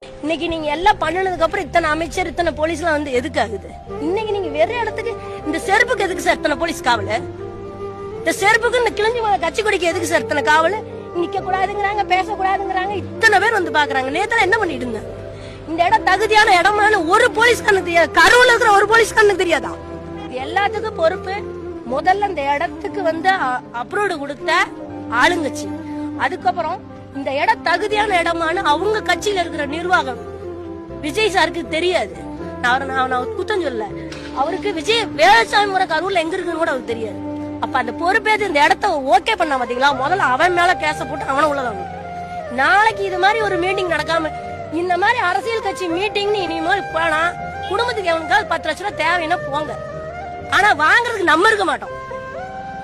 இன்னைக்கு நீங்க எல்லாம் பண்ணனதுக்கு அப்புறம் இத்தனை அமைச்சர் இத்தனை போலீஸ் எல்லாம் வந்து எதுக்கு ஆகுது? இன்னைக்கு நீங்க வேற இடத்துக்கு இந்த செருப்புக்கு எதுக்கு சார் இத்தனை போலீஸ் காவல்? இந்த செருப்புக்கு இந்த கிழிஞ்சு கட்சி கொடிக்கு எதுக்கு சார் இத்தனை காவல்? நிக்க கூடாதுங்கிறாங்க, பேசக்கூடாதுங்கிறாங்க, இத்தனை பேர் வந்து பாக்குறாங்க. நேத்துல என்ன பண்ணிட்டு இருந்தேன்? இந்த இடம் தகுதியான இடமான ஒரு போலீஸ்காரனுக்கு தெரியாது. கரூர்ல இருக்கிற ஒரு போலீஸ்காரனுக்கு தெரியாதா? எல்லாத்துக்கும் பொறுப்பு முதல்ல இந்த இடத்துக்கு வந்து அப்ரூவ்டு கொடுத்த ஆளுங்கட்சி. அதுக்கப்புறம் இந்த இடம் தகுதியான இடமான அவங்க கட்சியில இருக்கிற நிர்வாகம். விஜய் சாருக்கு தெரியாது. நான் குத்தம் சொல்ல, அவருக்கு விஜய் வேளச்சாமி முறை கரூர்ல எங்க இருக்குன்னு கூட அவருக்கு தெரியாது. அப்ப அந்த பொறுப்பேது இந்த இடத்த ஓகே பண்ண பாத்தீங்களா? முதல்ல அவன் மேல கேச போட்டு அவனை உள்ளதாங்க. நாளைக்கு இது மாதிரி ஒரு மீட்டிங் நடக்காம இந்த மாதிரி அரசியல் கட்சி மீட்டிங் இனிமேல் போனா குடும்பத்துக்கு எவனுக்காவது 10 லட்சம் ரூபாய் தேவைன்னா போங்க. ஆனா வாங்குறதுக்கு நம்ம இருக்க மாட்டோம்.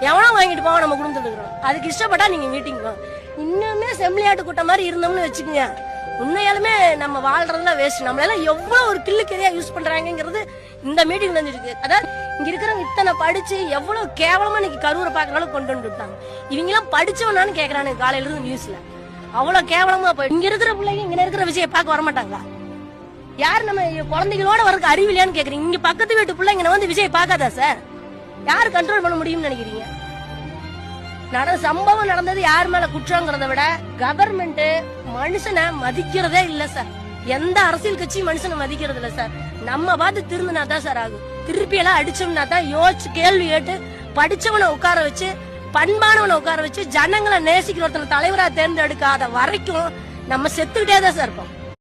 எவனா வாங்கிட்டு போவோம் நம்ம குடும்பத்துல இருக்கிறோம். அதுக்கு இஷ்டப்பட்டா நீங்க மீட்டிங் இன்னுமே செம்மியாட்டு கூட்டம் மாதிரி இருந்தோம்னு வச்சுக்கோங்க, உண்மையாலுமே நம்ம வாழ்றதுல வேஸ்ட். நம்மளால எவ்வளவு ஒரு கில்லுக்கறியா யூஸ் பண்றாங்கிறது இந்த மீட்டிங் தெரிஞ்சிருக்கு. அதாவது இங்க இருக்கிறவங்க இத்தனை படிச்சு எவ்வளவு கேவலமா இன்னைக்கு கரூரை பாக்குறாலும் கொண்டு வந்துட்டாங்க. இவங்க எல்லாம் படிச்சவனான்னு கேக்குறானு காலையில இருந்து நியூஸ்ல. அவ்வளவு கேவலமா போய் இங்க இருக்கிற பிள்ளைங்க இங்க இருக்கிற விஷயம் பார்க்க வரமாட்டாங்களா? யாரு நம்ம குழந்தைகளோட வரக்கு அறிவில்லையான்னு கேக்குறீங்க. இங்க பக்கத்து வீட்டு பிள்ளைங்க வந்து விஜய் பார்க்காதா சார்? யாரு கண்ட்ரோல் பண்ண முடியும்னு நினைக்கிறீங்க? சம்பவம் நடந்தது யார் மேல குற்றங்கிறத விட கவர்மெண்ட் மனுஷனை மதிக்கிறதே இல்ல சார். எந்த அரசியல் கட்சியும் மனுஷனை மதிக்கிறது இல்ல சார். நம்ம பார்த்து திரும்பினா தான் சார் ஆகும். திருப்பி எல்லாம் அடிச்சோம்னா தான் யோசிச்சு கேள்வி கேட்டு படிச்சவனை உட்கார வச்சு பண்பானவனை உட்கார வச்சு ஜனங்களை நேசிக்கிற ஒருத்தனை தலைவரா தேர்ந்தெடுக்காத வரைக்கும் நம்ம செத்துக்கிட்டே தான் சார் இருப்போம்.